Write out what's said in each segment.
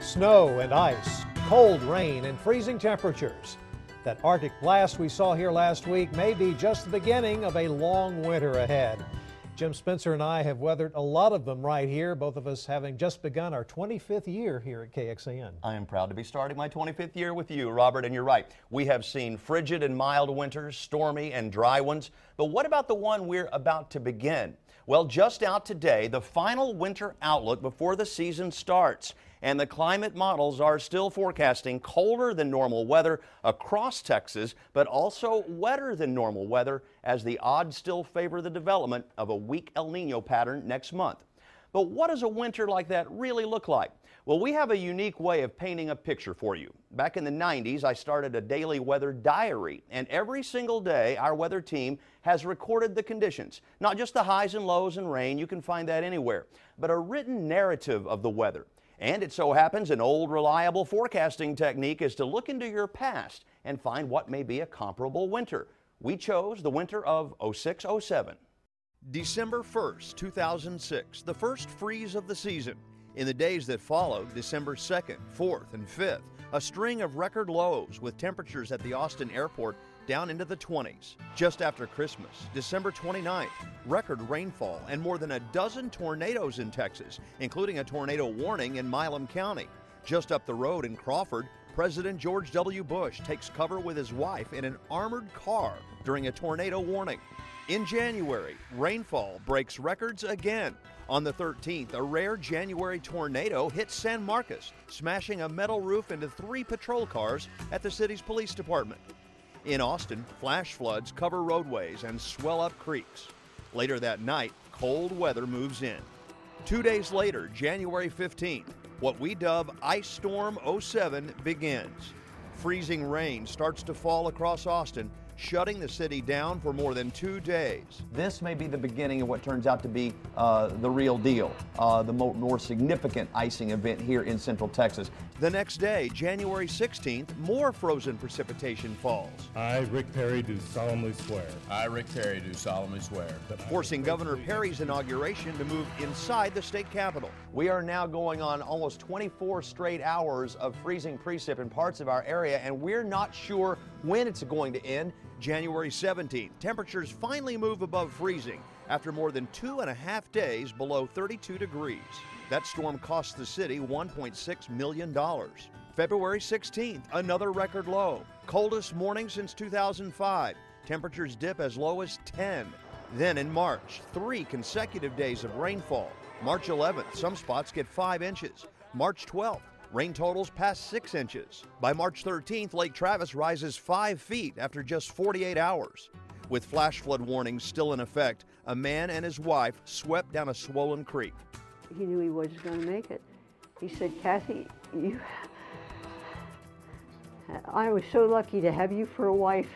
Snow and ice, cold rain, and freezing temperatures. That Arctic blast we saw here last week may be just the beginning of a long winter ahead. Jim Spencer and I have weathered a lot of them right here, both of us having just begun our 25th year here at KXAN. I am proud to be starting my 25th year with you, Robert, and you're right. We have seen frigid and mild winters, stormy and dry ones, but what about the one we're about to begin? Well, just out today, the final winter outlook before the season starts. And the climate models are still forecasting colder than normal weather across Texas, but also wetter than normal weather as the odds still favor the development of a weak El Nino pattern next month. But what does a winter like that really look like? Well, we have a unique way of painting a picture for you. Back in the 90s, I started a daily weather diary, and every single day our weather team has recorded the conditions, not just the highs and lows and rain, you can find that anywhere, but a written narrative of the weather. And it so happens an old reliable forecasting technique is to look into your past and find what may be a comparable winter. We chose the winter of 06-07. December 1st, 2006, the first freeze of the season. In the days that followed, December 2nd, 4th, and 5th, a string of record lows with temperatures at the Austin airport down into the 20s. Just after Christmas, December 29th, record rainfall and more than a dozen tornadoes in Texas, including a tornado warning in Milam County. Just up the road in Crawford, President George W. Bush takes cover with his wife in an armored car during a tornado warning. In January, rainfall breaks records again. On the 13th, a rare January tornado hit San Marcos, smashing a metal roof into 3 patrol cars at the city's police department. In Austin, flash floods cover roadways and swell up creeks. Later that night, cold weather moves in. 2 days later, January 15th, what we dub Ice Storm 07 begins. Freezing rain starts to fall across Austin, shutting the city down for more than 2 days. This may be the beginning of what turns out to be the real deal, the more significant icing event here in Central Texas. The next day, January 16th, more frozen precipitation falls. I, Rick Perry, do solemnly swear. I, Rick Perry, do solemnly swear. Forcing Governor Perry's inauguration to move inside the state capitol. We are now going on almost 24 straight hours of freezing precip in parts of our area, and we're not sure when it's going to end. January 17th, temperatures finally move above freezing after more than 2.5 days below 32 degrees. That storm cost the city $1.6 million. February 16th, another record low. Coldest morning since 2005. Temperatures dip as low as 10. Then in March, 3 consecutive days of rainfall. March 11th, some spots get 5 inches. March 12th, rain totals pass 6 inches. By March 13th, Lake Travis rises 5 feet after just 48 hours. With flash flood warnings still in effect, a man and his wife swept down a swollen creek. He knew he wasn't going to make it. He said, Kathy, I was so lucky to have you for a wife.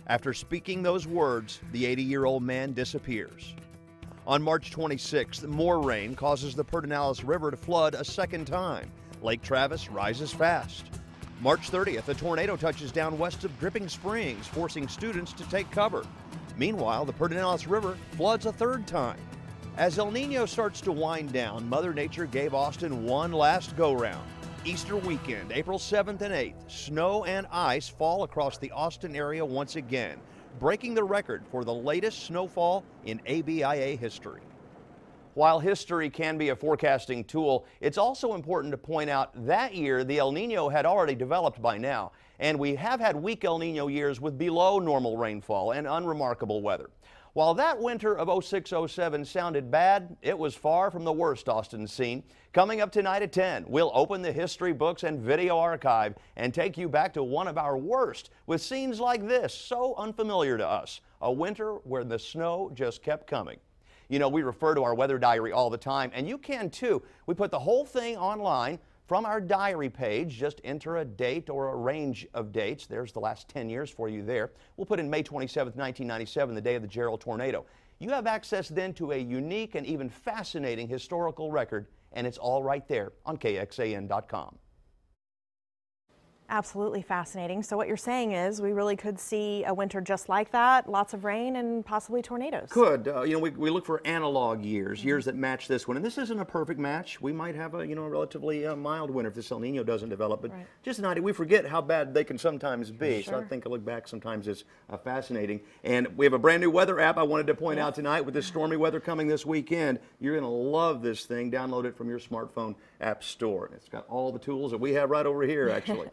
After speaking those words, the 80-year-old man disappears. On March 26th, more rain causes the Pedernales River to flood a second time. Lake Travis rises fast. March 30th, a tornado touches down west of Dripping Springs, forcing students to take cover. Meanwhile, the Pedernales River floods a third time. As El Nino starts to wind down, Mother Nature gave Austin one last go-round. Easter weekend, April 7th and 8th, snow and ice fall across the Austin area once again, breaking the record for the latest snowfall in ABIA history. While history can be a forecasting tool, it's also important to point out that year the El Nino had already developed by now, and we have had weak El Nino years with below normal rainfall and unremarkable weather. While that winter of 06-07 sounded bad, it was far from the worst Austin's seen. Coming up tonight at 10, we'll open the history books and video archive and take you back to one of our worst with scenes like this, so unfamiliar to us, a winter where the snow just kept coming. You know, we refer to our weather diary all the time, and you can too. We put the whole thing online from our diary page. Just enter a date or a range of dates. There's the last 10 years for you there. We'll put in May 27th, 1997, the day of the Gerald tornado. You have access then to a unique and even fascinating historical record, and it's all right there on KXAN.com. Absolutely fascinating. So what you're saying is we really could see a winter just like that, lots of rain and possibly tornadoes. Could. You know, we look for analog years, years that match this one. And this isn't a perfect match. We might have a, you know, a relatively mild winter if this El Nino doesn't develop. But just an idea. We forget how bad they can sometimes be. So I think a look back sometimes is fascinating. And we have a brand new weather app I wanted to point out tonight with this stormy weather coming this weekend. You're going to love this thing. Download it from your smartphone app store. It's got all the tools that we have right over here, actually.